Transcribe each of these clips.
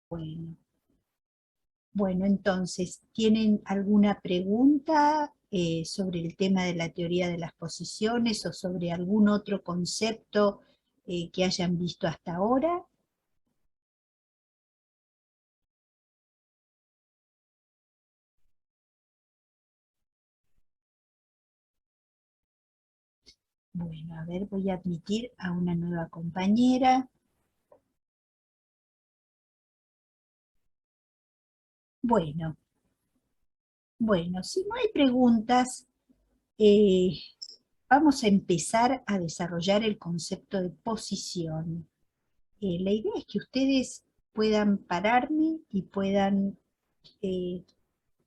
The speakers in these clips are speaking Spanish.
Bueno, bueno, entonces, ¿tienen alguna pregunta sobre el tema de la teoría de las posiciones o sobre algún otro concepto que hayan visto hasta ahora? Bueno, a ver, voy a admitir a una nueva compañera. Bueno, bueno, si no hay preguntas, eh, vamos a empezar a desarrollar el concepto de posición. La idea es que ustedes puedan pararme y puedan eh,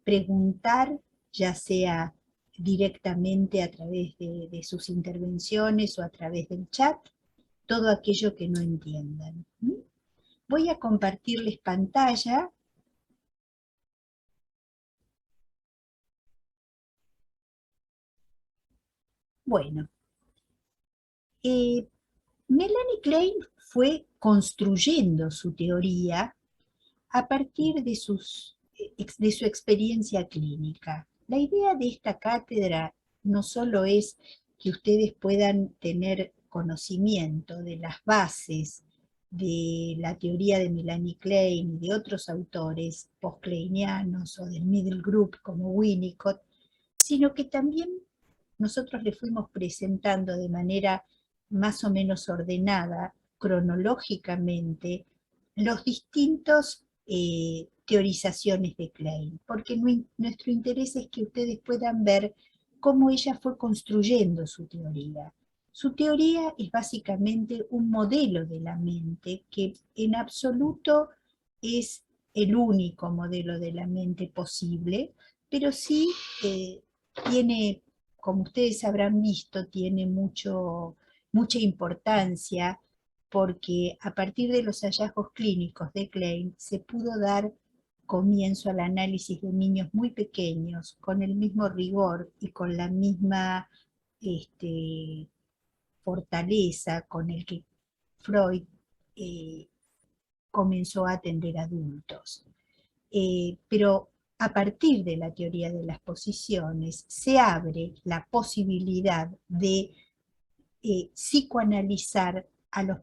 preguntar, ya sea directamente a través de sus intervenciones o a través del chat, todo aquello que no entiendan. ¿Mm? Voy a compartirles pantalla. Bueno, eh, Melanie Klein fue construyendo su teoría a partir de su experiencia clínica. La idea de esta cátedra no solo es que ustedes puedan tener conocimiento de las bases de la teoría de Melanie Klein y de otros autores post-kleinianos o del Middle Group como Winnicott, sino que también nosotros le fuimos presentando de manera más o menos ordenada, cronológicamente, los distintos teorizaciones de Klein, porque nuestro interés es que ustedes puedan ver cómo ella fue construyendo su teoría. Su teoría es básicamente un modelo de la mente que en absoluto es el único modelo de la mente posible, pero sí tiene, como ustedes habrán visto, tiene mucha importancia porque a partir de los hallazgos clínicos de Klein se pudo dar comienzo al análisis de niños muy pequeños con el mismo rigor y con la misma este, fortaleza con el que Freud eh, comenzó a atender adultos. Pero a partir de la teoría de las posiciones se abre la posibilidad de psicoanalizar a las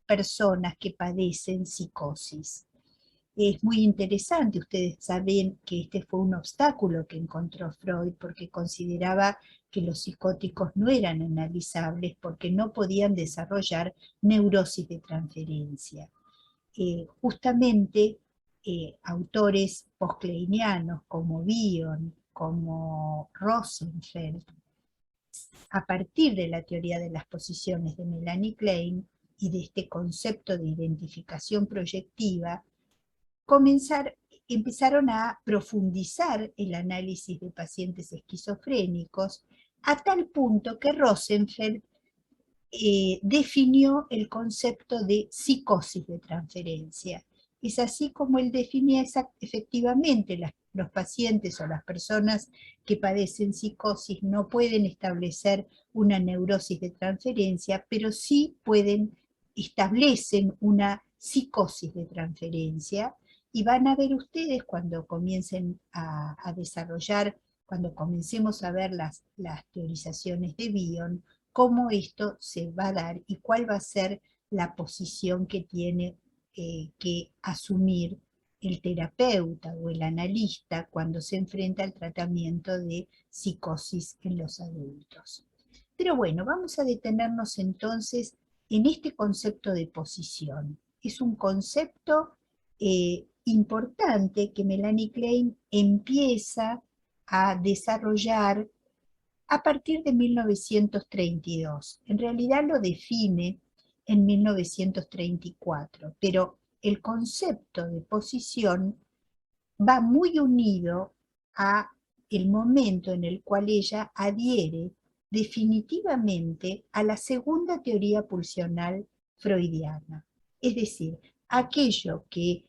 personas que padecen psicosis. Es muy interesante, ustedes saben que este fue un obstáculo que encontró Freud porque consideraba que los psicóticos no eran analizables porque no podían desarrollar neurosis de transferencia. Justamente autores postkleinianos como Bion, como Rosenfeld, a partir de la teoría de las posiciones de Melanie Klein y de este concepto de identificación proyectiva, empezaron a profundizar el análisis de pacientes esquizofrénicos a tal punto que Rosenfeld definió el concepto de psicosis de transferencia. Es así como él definía efectivamente los pacientes o las personas que padecen psicosis no pueden establecer una neurosis de transferencia, pero sí establecen una psicosis de transferencia y van a ver ustedes cuando comiencen a desarrollar, cuando comencemos a ver las teorizaciones de Bion, cómo esto se va a dar y cuál va a ser la posición que tiene que asumir el terapeuta o el analista cuando se enfrenta al tratamiento de psicosis en los adultos. Pero bueno, vamos a detenernos entonces en este concepto de posición. Es un concepto importante que Melanie Klein empieza a desarrollar a partir de 1932. En realidad lo define en 1934, pero el concepto de posición va muy unido a el momento en el cual ella adhiere definitivamente a la segunda teoría pulsional freudiana. Es decir, aquello que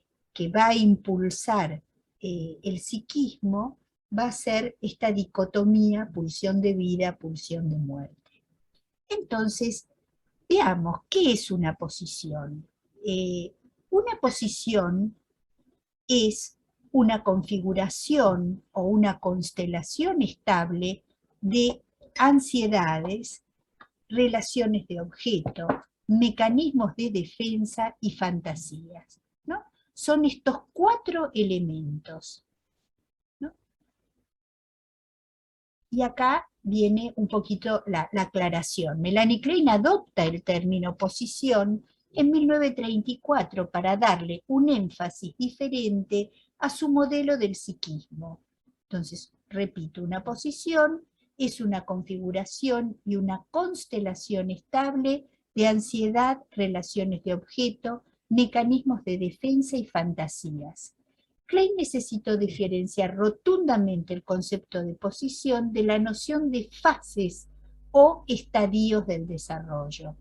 va a impulsar el psiquismo va a ser esta dicotomía pulsión de vida, pulsión de muerte. Entonces, veamos, ¿qué es una posición? Una posición es una configuración o una constelación estable de ansiedades, relaciones de objeto, mecanismos de defensa y fantasías, ¿no? Son estos 4 elementos, ¿no? Y acá viene un poquito la aclaración. Melanie Klein adopta el término posición en 1934 para darle un énfasis diferente a su modelo del psiquismo. Entonces, repito, una posición es una configuración y una constelación estable de ansiedad, relaciones de objeto, mecanismos de defensa y fantasías. Klein necesitó diferenciar rotundamente el concepto de posición de la noción de fases o estadios del desarrollo.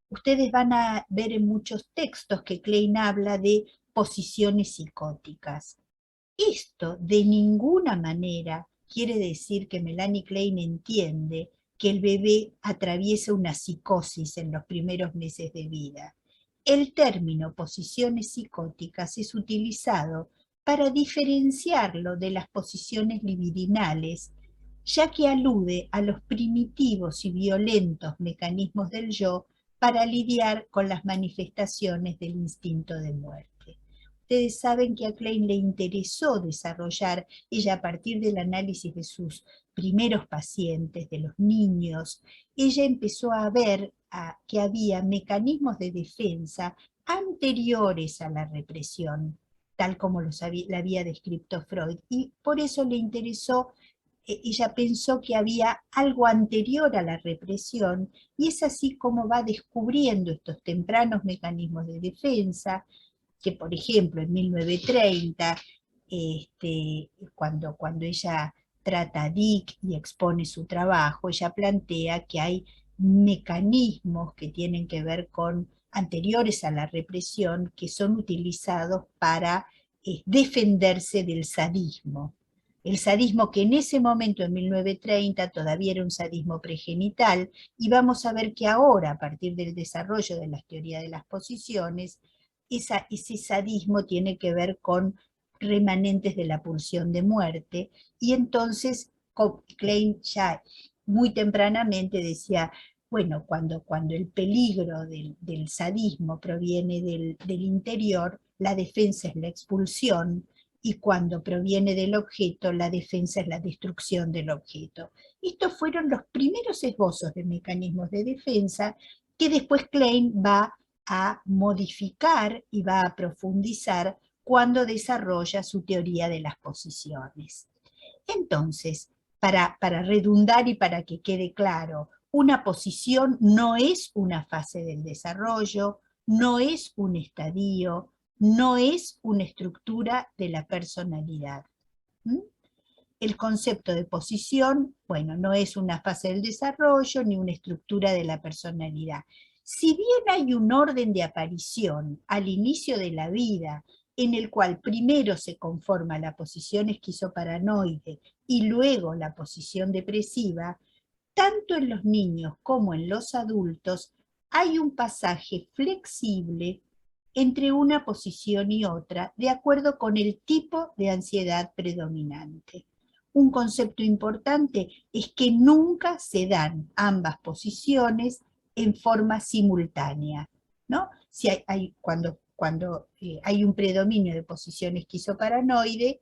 Ustedes van a ver en muchos textos que Klein habla de posiciones psicóticas. Esto de ninguna manera quiere decir que Melanie Klein entiende que el bebé atraviesa una psicosis en los primeros meses de vida. El término posiciones psicóticas es utilizado para diferenciarlo de las posiciones libidinales, ya que alude a los primitivos y violentos mecanismos del yo para lidiar con las manifestaciones del instinto de muerte. Ustedes saben que a Klein le interesó desarrollar, ella a partir del análisis de sus primeros pacientes, de los niños, ella empezó a ver que había mecanismos de defensa anteriores a la represión, tal como la había descrito Freud, y por eso le interesó, ella pensó que había algo anterior a la represión, y es así como va descubriendo estos tempranos mecanismos de defensa, que por ejemplo en 1930, cuando ella trata a Dick y expone su trabajo, ella plantea que hay mecanismos que tienen que ver con anteriores a la represión que son utilizados para defenderse del sadismo. El sadismo que en ese momento, en 1930, todavía era un sadismo pregenital, y vamos a ver que ahora, a partir del desarrollo de las teorías de las posiciones, ese sadismo tiene que ver con remanentes de la pulsión de muerte, y entonces Klein ya muy tempranamente decía, bueno, cuando el peligro del sadismo proviene del interior, la defensa es la expulsión, y cuando proviene del objeto, la defensa es la destrucción del objeto. Estos fueron los primeros esbozos de mecanismos de defensa que después Klein va a modificar y va a profundizar cuando desarrolla su teoría de las posiciones. Entonces, para redundar y para que quede claro, una posición no es una fase del desarrollo, no es un estadio, no es una estructura de la personalidad. ¿Mm? El concepto de posición, bueno, no es una fase del desarrollo ni una estructura de la personalidad. Si bien hay un orden de aparición al inicio de la vida, en el cual primero se conforma la posición esquizoparanoide y luego la posición depresiva, tanto en los niños como en los adultos hay un pasaje flexible entre una posición y otra, de acuerdo con el tipo de ansiedad predominante. Un concepto importante es que nunca se dan ambas posiciones en forma simultánea, ¿no? Si cuando hay un predominio de posición esquizoparanoide,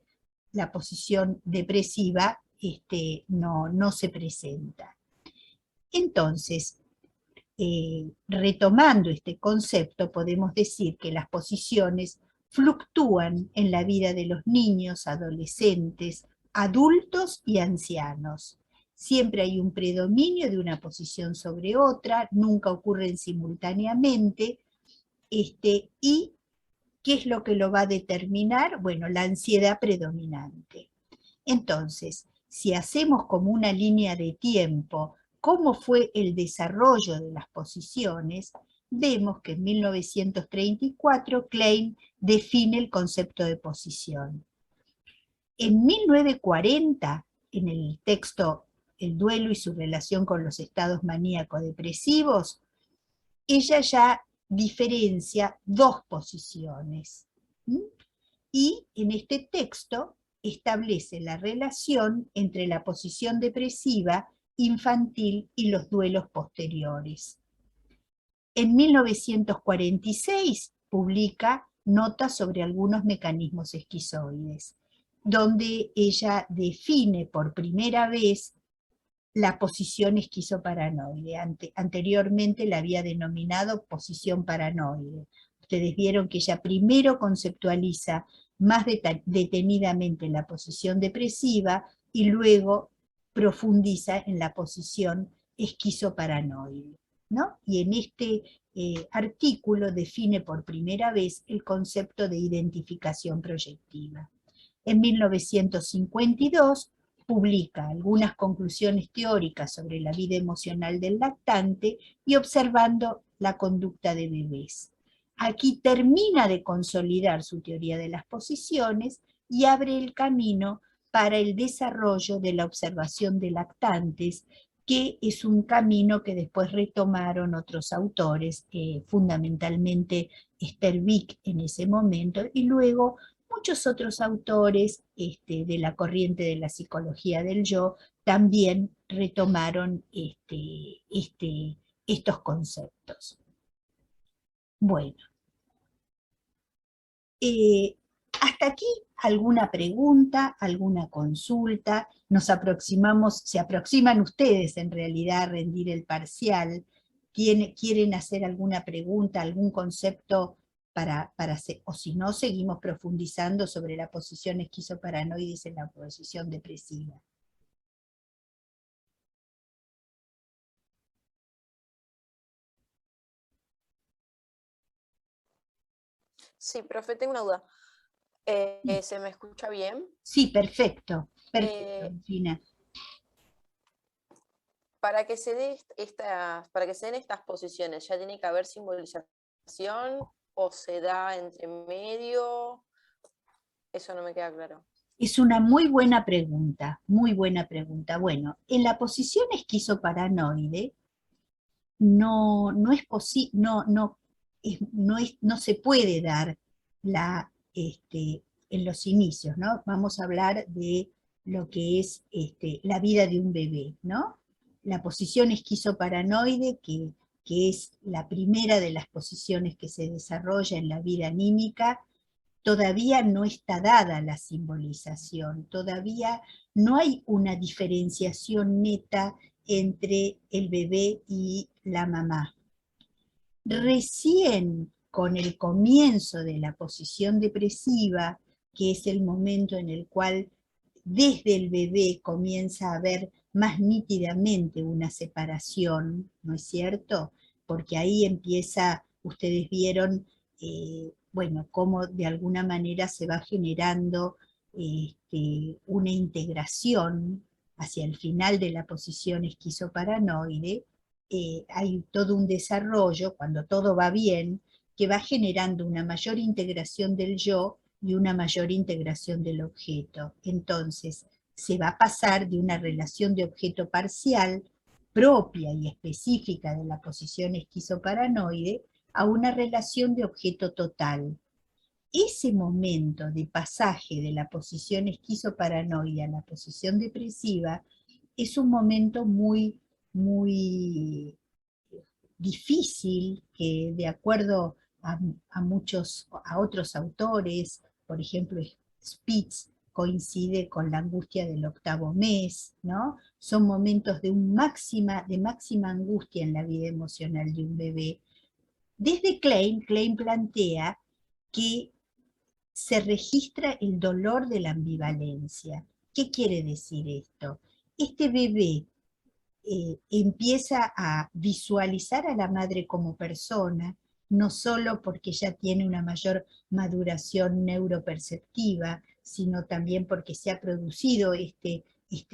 la posición depresiva no se presenta. Entonces, retomando este concepto, podemos decir que las posiciones fluctúan en la vida de los niños, adolescentes, adultos y ancianos. Siempre hay un predominio de una posición sobre otra, nunca ocurren simultáneamente, y ¿qué es lo que lo va a determinar? Bueno, la ansiedad predominante. Entonces, si hacemos como una línea de tiempo cómo fue el desarrollo de las posiciones, vemos que en 1934 Klein define el concepto de posición. En 1940, en el texto El duelo y su relación con los estados maníaco-depresivos, ella ya diferencia dos posiciones. Y en este texto establece la relación entre la posición depresiva infantil y los duelos posteriores. En 1946 publica Notas sobre algunos mecanismos esquizoides, donde ella define por primera vez la posición esquizoparanoide. Anteriormente la había denominado posición paranoide. Ustedes vieron que ella primero conceptualiza más detenidamente la posición depresiva y luego profundiza en la posición esquizoparanoide, ¿no? Y en este artículo define por primera vez el concepto de identificación proyectiva. En 1952 publica algunas conclusiones teóricas sobre la vida emocional del lactante y observando la conducta de bebés. Aquí termina de consolidar su teoría de las posiciones y abre el camino para el desarrollo de la observación de lactantes, que es un camino que después retomaron otros autores, fundamentalmente Esther Vick en ese momento, y luego muchos otros autores de la corriente de la psicología del yo también retomaron estos conceptos. Bueno, hasta aquí alguna pregunta, alguna consulta. Se aproximan ustedes en realidad a rendir el parcial. ¿Quieren hacer alguna pregunta, algún concepto para hacer? O si no, seguimos profundizando sobre la posición esquizoparanoides en la posición depresiva. Sí, profe, tengo una duda. ¿Se me escucha bien? Sí, perfecto, perfecto, Gina. Para que se para que se den estas posiciones, ¿ya tiene que haber simbolización o se da entre medio? Eso no me queda claro. Es una muy buena pregunta, muy buena pregunta. Bueno, en la posición esquizoparanoide no es posible, no se puede dar en los inicios, ¿no? Vamos a hablar de lo que es la vida de un bebé, ¿no? La posición esquizoparanoide, que es la primera de las posiciones que se desarrolla en la vida anímica, todavía no está dada la simbolización, todavía no hay una diferenciación neta entre el bebé y la mamá. Recién con el comienzo de la posición depresiva, que es el momento en el cual desde el bebé comienza a haber más nítidamente una separación, ¿no es cierto? Porque ahí empieza, ustedes vieron, bueno, cómo de alguna manera se va generando una integración hacia el final de la posición esquizoparanoide. Hay todo un desarrollo, cuando todo va bien, que va generando una mayor integración del yo y una mayor integración del objeto. Entonces, se va a pasar de una relación de objeto parcial propia y específica de la posición esquizoparanoide a una relación de objeto total. Ese momento de pasaje de la posición esquizoparanoide a la posición depresiva es un momento muy difícil, que de acuerdo a otros autores, por ejemplo Spitz, coincide con la angustia del octavo mes, ¿no? Son momentos de máxima angustia en la vida emocional de un bebé. Desde Klein plantea que se registra el dolor de la ambivalencia. ¿Qué quiere decir esto? Este bebé empieza a visualizar a la madre como persona, no solo porque ya tiene una mayor maduración neuroperceptiva, sino también porque se ha producido este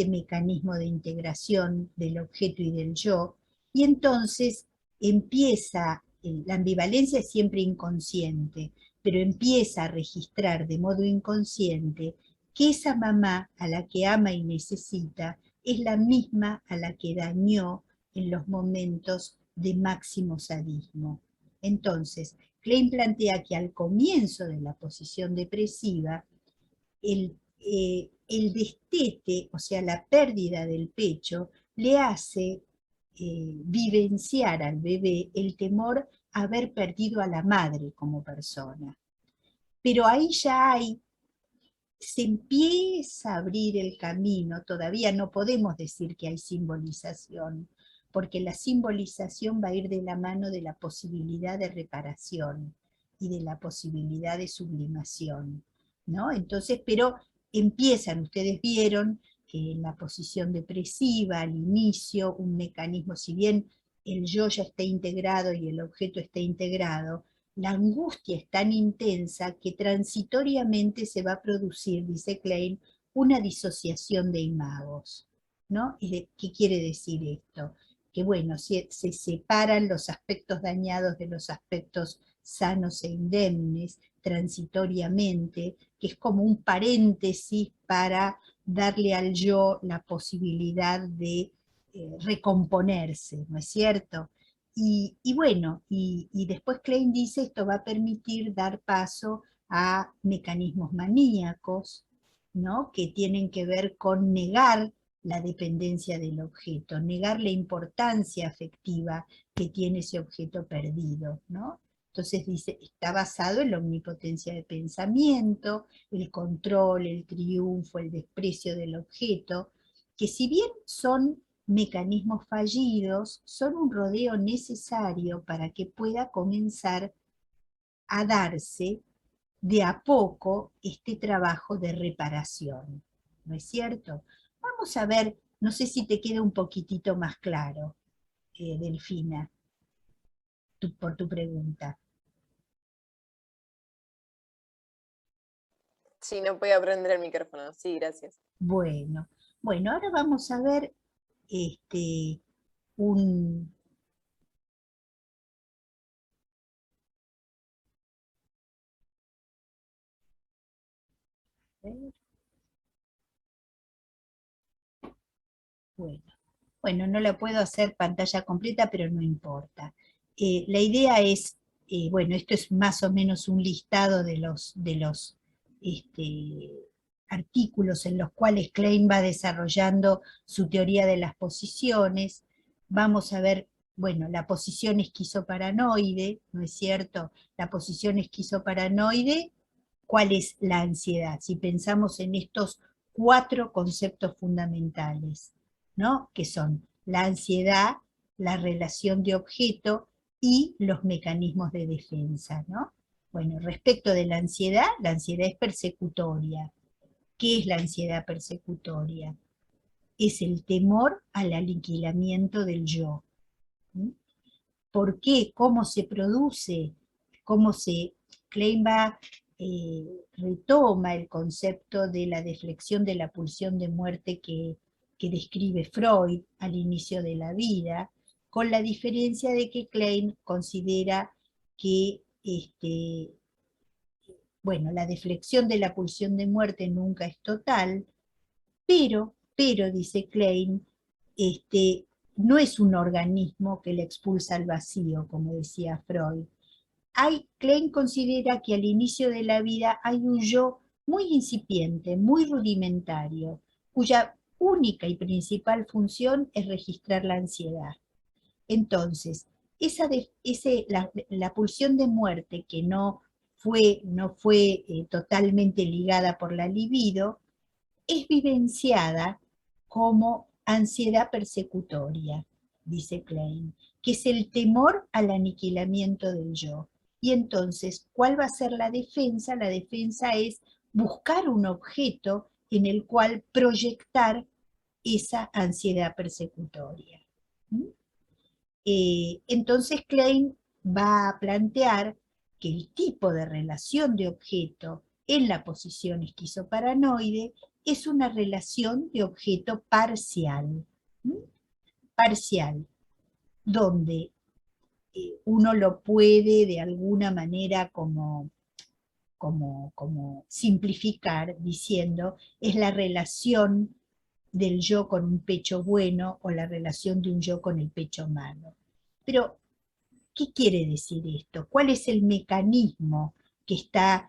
mecanismo de integración del objeto y del yo, y entonces empieza, la ambivalencia es siempre inconsciente, pero empieza a registrar de modo inconsciente que esa mamá a la que ama y necesita es la misma a la que dañó en los momentos de máximo sadismo. Entonces, Klein plantea que al comienzo de la posición depresiva, el destete, o sea, la pérdida del pecho, le hace vivenciar al bebé el temor a haber perdido a la madre como persona. Pero ahí ya se empieza a abrir el camino, todavía no podemos decir que hay simbolización, porque la simbolización va a ir de la mano de la posibilidad de reparación y de la posibilidad de sublimación, ¿no? Entonces, pero empiezan, ustedes vieron que en la posición depresiva, al inicio, un mecanismo, si bien el yo ya está integrado y el objeto está integrado, la angustia es tan intensa que transitoriamente se va a producir, dice Klein, una disociación de imagos, ¿no? ¿Qué quiere decir esto? Que bueno, se separan los aspectos dañados de los aspectos sanos e indemnes transitoriamente, que es como un paréntesis para darle al yo la posibilidad de recomponerse, ¿no es cierto? Y bueno, y después Klein dice esto va a permitir dar paso a mecanismos maníacos, ¿no? Que tienen que ver con negar la dependencia del objeto, negar la importancia afectiva que tiene ese objeto perdido, ¿no? Entonces dice, está basado en la omnipotencia de pensamiento, el control, el triunfo, el desprecio del objeto, que si bien son mecanismos fallidos, son un rodeo necesario para que pueda comenzar a darse de a poco este trabajo de reparación, ¿no es cierto? Vamos a ver, no sé si te queda un poquitito más claro, Delfina, por tu pregunta. Sí, no podía prender el micrófono. Sí, gracias. Bueno, bueno, ahora vamos a ver un... Bueno, bueno, no la puedo hacer pantalla completa, pero no importa. La idea es, bueno, esto es más o menos un listado de los artículos en los cuales Klein va desarrollando su teoría de las posiciones. Vamos a ver, bueno, la posición esquizoparanoide, ¿no es cierto? La posición esquizoparanoide, ¿cuál es la ansiedad? Si pensamos en estos 4 conceptos fundamentales, ¿no? Que son la ansiedad, la relación de objeto y los mecanismos de defensa, ¿no? Bueno, respecto de la ansiedad es persecutoria. ¿Qué es la ansiedad persecutoria? Es el temor al aniquilamiento del yo. ¿Sí? ¿Por qué? ¿Cómo se produce? ¿Cómo se... Klein retoma el concepto de la deflexión de la pulsión de muerte que describe Freud al inicio de la vida, con la diferencia de que Klein considera que bueno, la deflexión de la pulsión de muerte nunca es total, pero dice Klein, no es un organismo que le expulsa al vacío, como decía Freud. Klein considera que al inicio de la vida hay un yo muy incipiente, muy rudimentario, cuya única y principal función es registrar la ansiedad. Entonces, la pulsión de muerte que no fue totalmente ligada por la libido, es vivenciada como ansiedad persecutoria, dice Klein, que es el temor al aniquilamiento del yo. Y entonces, ¿cuál va a ser la defensa? La defensa es buscar un objeto en el cual proyectar esa ansiedad persecutoria. ¿Mm? Entonces Klein va a plantear que el tipo de relación de objeto en la posición esquizoparanoide es una relación de objeto parcial. ¿Mm? Parcial, donde uno lo puede de alguna manera como simplificar diciendo es la relación del yo con un pecho bueno o la relación de un yo con el pecho malo. Pero ¿Qué quiere decir esto? ¿Cuál es el mecanismo que está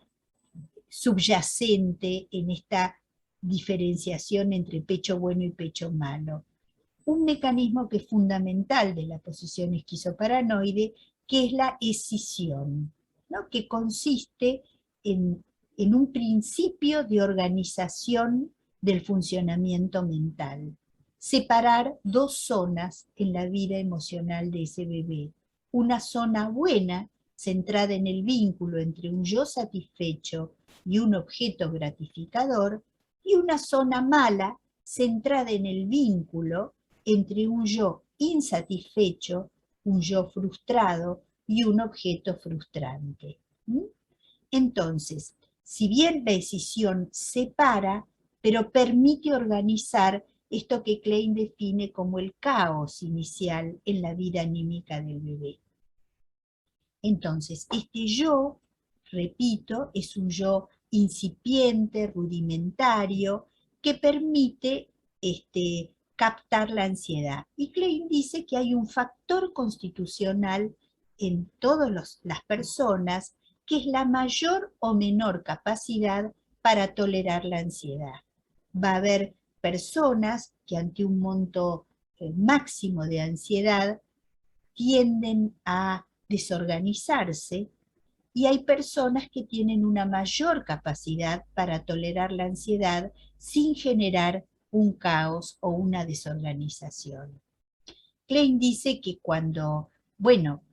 subyacente en esta diferenciación entre pecho bueno y pecho malo? Un mecanismo que es fundamental de la posición esquizoparanoide, que es la escisión, ¿no? Que consiste en, en un principio de organización del funcionamiento mental. Separar dos zonas en la vida emocional de ese bebé. Una zona buena, centrada en el vínculo entre un yo satisfecho y un objeto gratificador, y una zona mala, centrada en el vínculo entre un yo insatisfecho, un yo frustrado y un objeto frustrante. Entonces, si bien la escisión separa, pero permite organizar esto que Klein define como el caos inicial en la vida anímica del bebé. Entonces, este yo, repito, es un yo incipiente, rudimentario, que permite captar la ansiedad. Y Klein dice que hay un factor constitucional en todas las personas, que es la mayor o menor capacidad para tolerar la ansiedad. Va a haber personas que ante un monto máximo de ansiedad tienden a desorganizarse, y hay personas que tienen una mayor capacidad para tolerar la ansiedad sin generar un caos o una desorganización. Klein dice que bueno,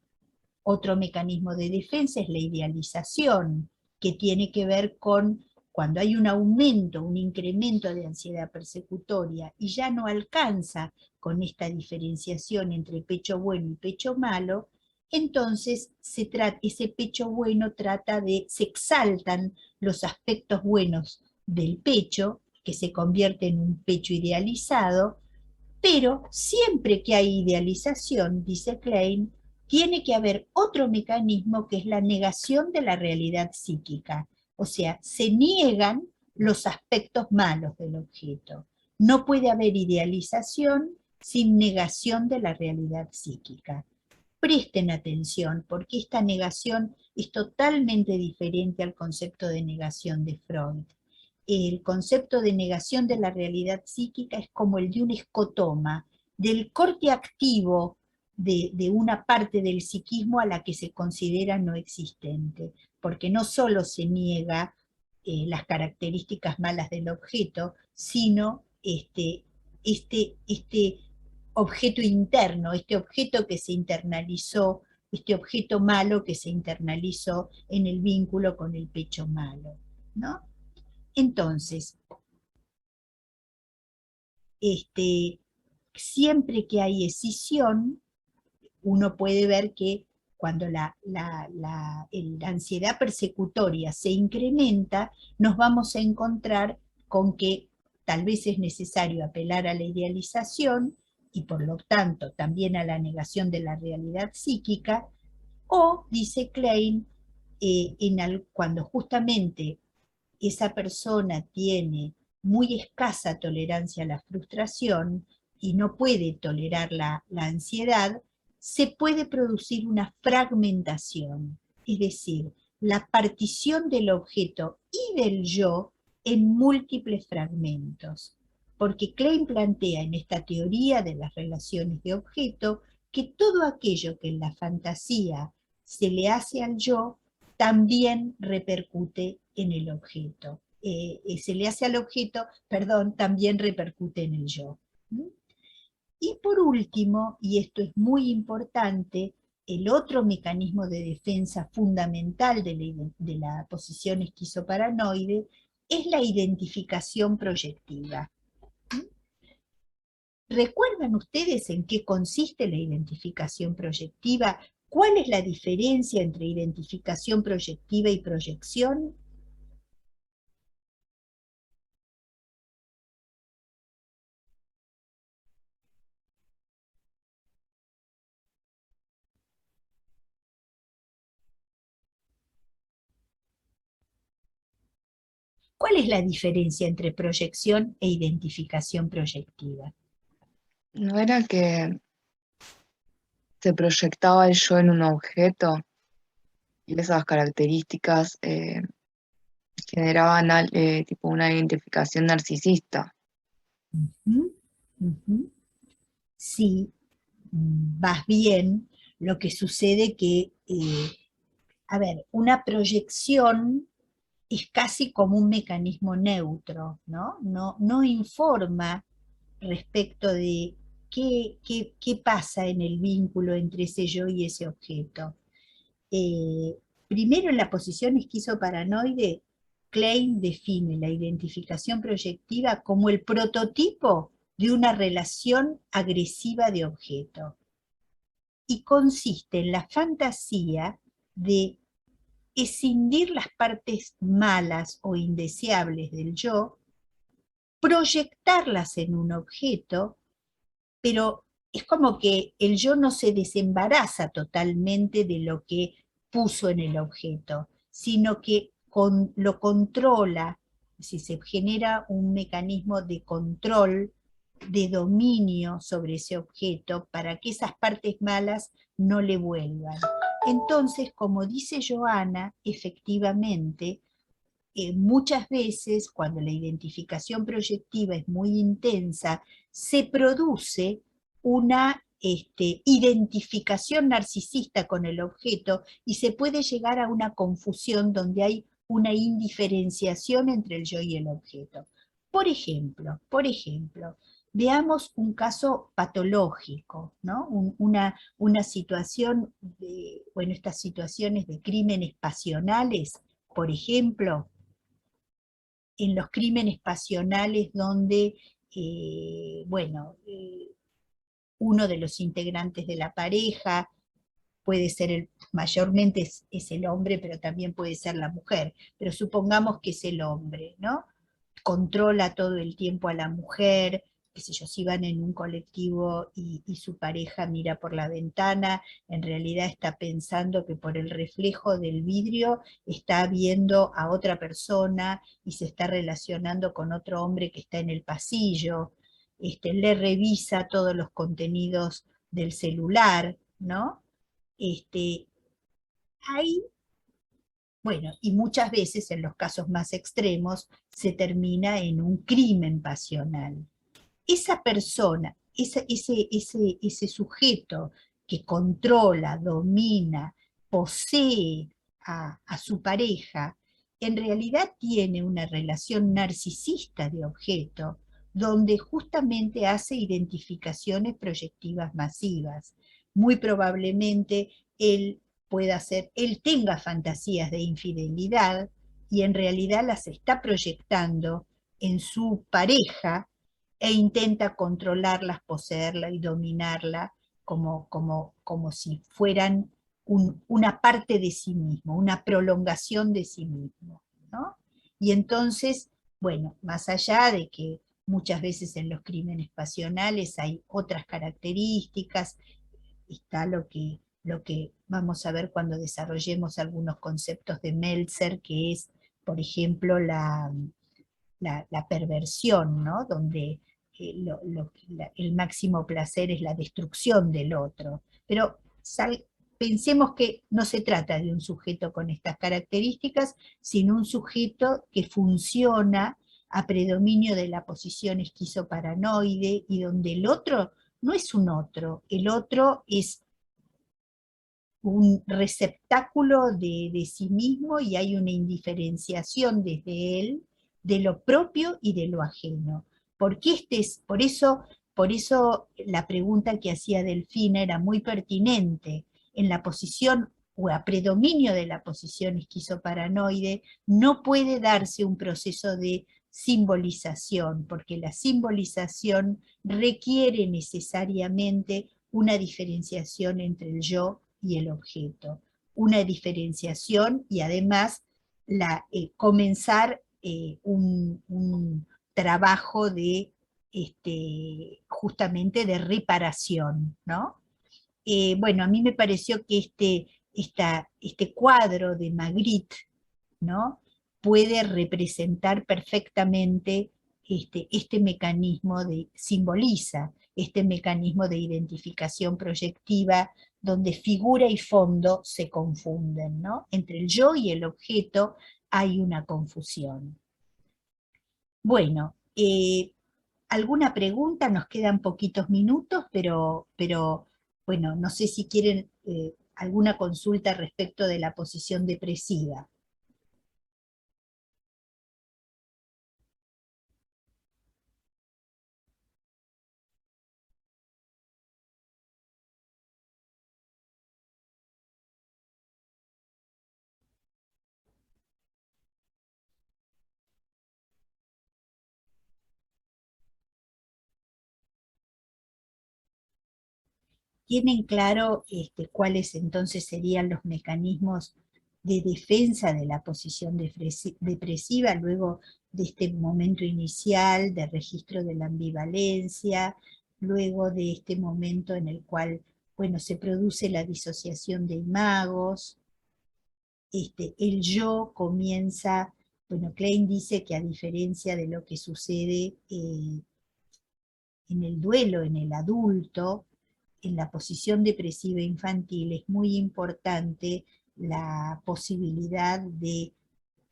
otro mecanismo de defensa es la idealización, que tiene que ver con cuando hay un aumento, un incremento de ansiedad persecutoria y ya no alcanza con esta diferenciación entre pecho bueno y pecho malo, entonces ese pecho bueno se exaltan los aspectos buenos del pecho, que se convierte en un pecho idealizado, pero siempre que hay idealización, dice Klein, tiene que haber otro mecanismo, que es la negación de la realidad psíquica. O sea, se niegan los aspectos malos del objeto. No puede haber idealización sin negación de la realidad psíquica. Presten atención, porque esta negación es totalmente diferente al concepto de negación de Freud. El concepto de negación de la realidad psíquica es como el de un escotoma, del corte activo de una parte del psiquismo a la que se considera no existente, porque no solo se niega las características malas del objeto, sino este objeto interno, este objeto que se internalizó, este objeto malo que se internalizó en el vínculo con el pecho malo, ¿no? Entonces, siempre que hay escisión, uno puede ver que cuando la ansiedad persecutoria se incrementa, nos vamos a encontrar con que tal vez es necesario apelar a la idealización y por lo tanto también a la negación de la realidad psíquica, o, dice Klein, cuando justamente esa persona tiene muy escasa tolerancia a la frustración y no puede tolerar la ansiedad, se puede producir una fragmentación, es decir, la partición del objeto y del yo en múltiples fragmentos. Porque Klein plantea en esta teoría de las relaciones de objeto que todo aquello que en la fantasía se le hace al yo también repercute en el objeto. Se le hace al objeto, perdón, también repercute en el yo. Y por último, y esto es muy importante, el otro mecanismo de defensa fundamental de la posición esquizoparanoide es la identificación proyectiva. ¿Recuerdan ustedes en qué consiste la identificación proyectiva? ¿Cuál es la diferencia entre identificación proyectiva y proyección? ¿Cuál es la diferencia entre proyección e identificación proyectiva? No era que se proyectaba el yo en un objeto y esas características generaban tipo una identificación narcisista. Ujú, ujú. Sí, vas bien. Lo que sucede que, a ver, una proyección es casi como un mecanismo neutro, ¿no? No informa respecto de qué pasa en el vínculo entre ese yo y ese objeto. Primero, en la posición esquizoparanoide, Klein define la identificación proyectiva como el prototipo de una relación agresiva de objeto y consiste en la fantasía de escindir las partes malas o indeseables del yo, proyectarlas en un objeto, pero es como que el yo no se desembaraza totalmente de lo que puso en el objeto, sino que lo controla, si se genera un mecanismo de control, de dominio sobre ese objeto, para que esas partes malas no le vuelvan. Entonces, como dice Johanna, efectivamente, muchas veces cuando la identificación proyectiva es muy intensa, se produce una identificación narcisista con el objeto y se puede llegar a una confusión donde hay una indiferenciación entre el yo y el objeto. Por ejemplo, veamos un caso patológico, ¿no? Una situación bueno, estas situaciones de crímenes pasionales, por ejemplo, en los crímenes pasionales donde, bueno, uno de los integrantes de la pareja puede ser mayormente es el hombre, pero también puede ser la mujer, pero supongamos que es el hombre, ¿no? Controla todo el tiempo a la mujer, qué sé yo, si van en un colectivo y su pareja mira por la ventana, en realidad está pensando que por el reflejo del vidrio está viendo a otra persona y se está relacionando con otro hombre que está en el pasillo, le revisa todos los contenidos del celular, ¿no? Hay, bueno, y muchas veces en los casos más extremos se termina en un crimen pasional. Esa persona, ese sujeto que controla, domina, posee a su pareja, en realidad tiene una relación narcisista de objeto, donde justamente hace identificaciones proyectivas masivas. Muy probablemente él tenga fantasías de infidelidad y en realidad las está proyectando en su pareja e intenta controlarlas, poseerla y dominarla como si fueran una parte de sí mismo, una prolongación de sí mismo, ¿no? Y entonces, bueno, más allá de que muchas veces en los crímenes pasionales hay otras características, está lo que vamos a ver cuando desarrollemos algunos conceptos de Meltzer, que es, por ejemplo, la perversión, ¿no? Donde el máximo placer es la destrucción del otro. Pero pensemos que no se trata de un sujeto con estas características, sino un sujeto que funciona a predominio de la posición esquizoparanoide y donde el otro no es un otro, el otro es un receptáculo de sí mismo y hay una indiferenciación desde él de lo propio y de lo ajeno. Porque por eso la pregunta que hacía Delfina era muy pertinente. En la posición o a predominio de la posición esquizoparanoide no puede darse un proceso de simbolización, porque la simbolización requiere necesariamente una diferenciación entre el yo y el objeto, una diferenciación y además comenzar un trabajo de justamente de reparación, ¿no? Bueno, a mí me pareció que este cuadro de Magritte, ¿no? Puede representar perfectamente este mecanismo simboliza este mecanismo de identificación proyectiva donde figura y fondo se confunden, ¿no? Entre el yo y el objeto hay una confusión. Bueno, ¿alguna pregunta? Nos quedan poquitos minutos, pero bueno, no sé si quieren alguna consulta respecto de la posición depresiva. ¿Tienen claro cuáles entonces serían los mecanismos de defensa de la posición depresiva luego de este momento inicial de registro de la ambivalencia, luego de este momento en el cual, bueno, se produce la disociación de imagos, el yo comienza, bueno, Klein dice que a diferencia de lo que sucede en el duelo, en el adulto, en la posición depresiva infantil es muy importante la posibilidad de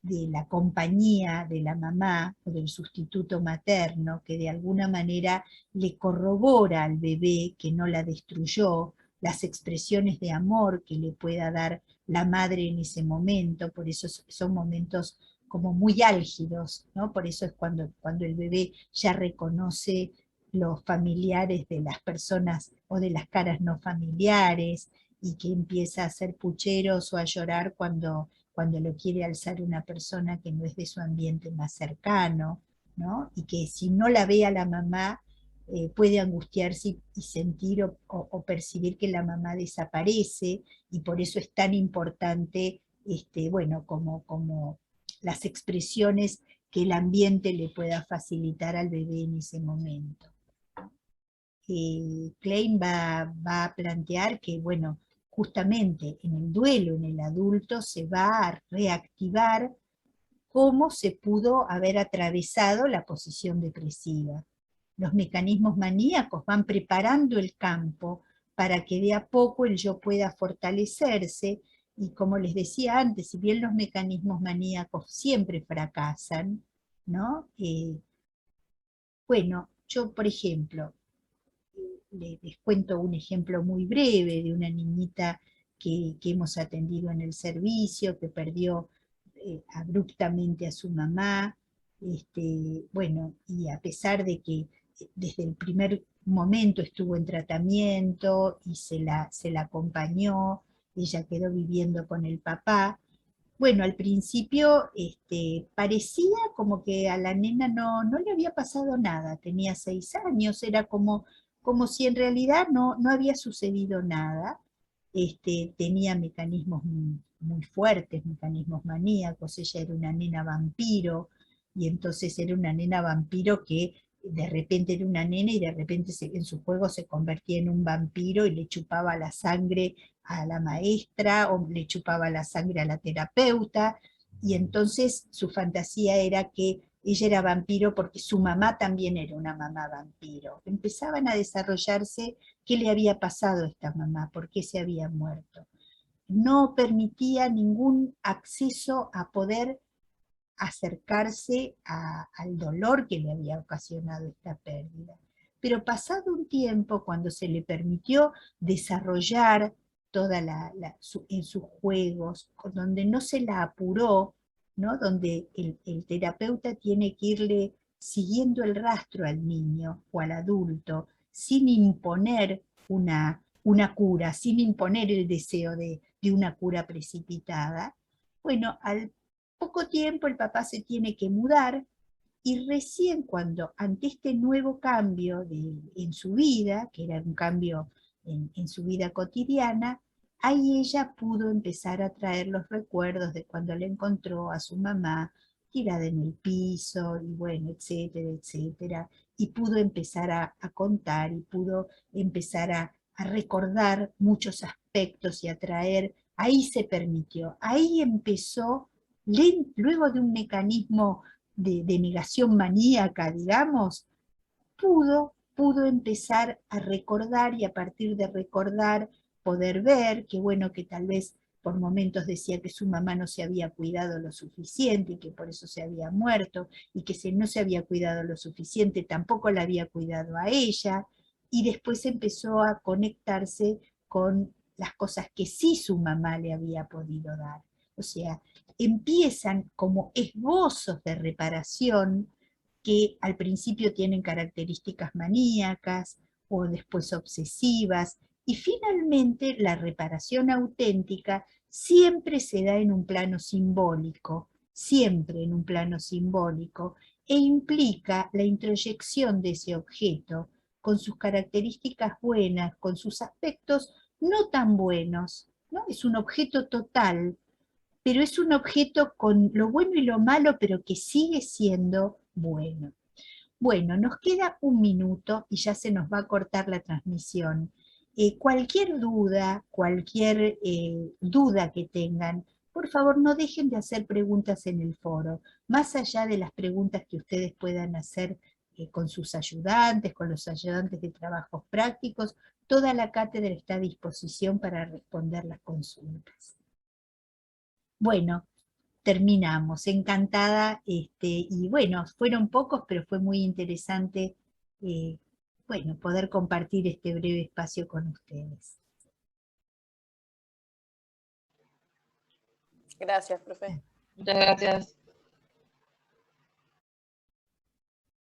la compañía de la mamá o del sustituto materno, que de alguna manera le corrobora al bebé que no la destruyó, las expresiones de amor que le pueda dar la madre en ese momento, por eso son momentos como muy álgidos, ¿no? Por eso es cuando el bebé ya reconoce los familiares de las personas o de las caras no familiares, y que empieza a hacer pucheros o a llorar cuando lo quiere alzar una persona que no es de su ambiente más cercano, ¿no? Y que si no la ve a la mamá, puede angustiarse y sentir o percibir que la mamá desaparece, y por eso es tan importante, bueno, como las expresiones que el ambiente le pueda facilitar al bebé en ese momento. Klein va a plantear que, bueno, justamente en el duelo, en el adulto, se va a reactivar cómo se pudo haber atravesado la posición depresiva. Los mecanismos maníacos van preparando el campo para que de a poco el yo pueda fortalecerse, y como les decía antes, si bien los mecanismos maníacos siempre fracasan, ¿no? Bueno, yo por ejemplo, les cuento un ejemplo muy breve de una niñita que hemos atendido en el servicio, que perdió abruptamente a su mamá, bueno, y a pesar de que desde el primer momento estuvo en tratamiento y se la acompañó, ella quedó viviendo con el papá. Bueno, al principio parecía como que a la nena no le había pasado nada, tenía 6 años, era como si en realidad no había sucedido nada. Tenía mecanismos muy fuertes, mecanismos maníacos, ella era una nena vampiro, y entonces era una nena vampiro que de repente era una nena y de repente en su juego se convertía en un vampiro y le chupaba la sangre a la maestra o le chupaba la sangre a la terapeuta, y entonces su fantasía era que ella era vampiro porque su mamá también era una mamá vampiro. Empezaban a desarrollarse qué le había pasado a esta mamá, por qué se había muerto. No permitía ningún acceso a poder acercarse al dolor que le había ocasionado esta pérdida. Pero pasado un tiempo, cuando se le permitió desarrollar toda en sus juegos, donde no se la apuró, ¿no? Donde el terapeuta tiene que irle siguiendo el rastro al niño o al adulto, sin imponer una cura, sin imponer el deseo de una cura precipitada. Bueno, al poco tiempo el papá se tiene que mudar, y recién cuando, ante este nuevo cambio en su vida, que era un cambio en su vida cotidiana, ahí ella pudo empezar a traer los recuerdos de cuando le encontró a su mamá tirada en el piso, y bueno, etcétera, etcétera, y pudo empezar a contar, y pudo empezar a recordar muchos aspectos y a traer, ahí se permitió, ahí empezó, luego de un mecanismo de negación maníaca, digamos, pudo empezar a recordar, y a partir de recordar poder ver, que bueno, que tal vez por momentos decía que su mamá no se había cuidado lo suficiente y que por eso se había muerto, y que si no se había cuidado lo suficiente tampoco la había cuidado a ella, y después empezó a conectarse con las cosas que sí su mamá le había podido dar. O sea, empiezan como esbozos de reparación que al principio tienen características maníacas o después obsesivas, y finalmente la reparación auténtica siempre se da en un plano simbólico, siempre en un plano simbólico, e implica la introyección de ese objeto con sus características buenas, con sus aspectos no tan buenos, ¿no? Es un objeto total, pero es un objeto con lo bueno y lo malo, pero que sigue siendo bueno. Bueno, nos queda un minuto y ya se nos va a cortar la transmisión. Cualquier duda que tengan, por favor no dejen de hacer preguntas en el foro, más allá de las preguntas que ustedes puedan hacer con sus ayudantes, con los ayudantes de trabajos prácticos, toda la cátedra está a disposición para responder las consultas. Bueno, terminamos. Encantada, y bueno, fueron pocos, pero fue muy interesante, bueno, poder compartir este breve espacio con ustedes. Gracias, profe. Muchas gracias.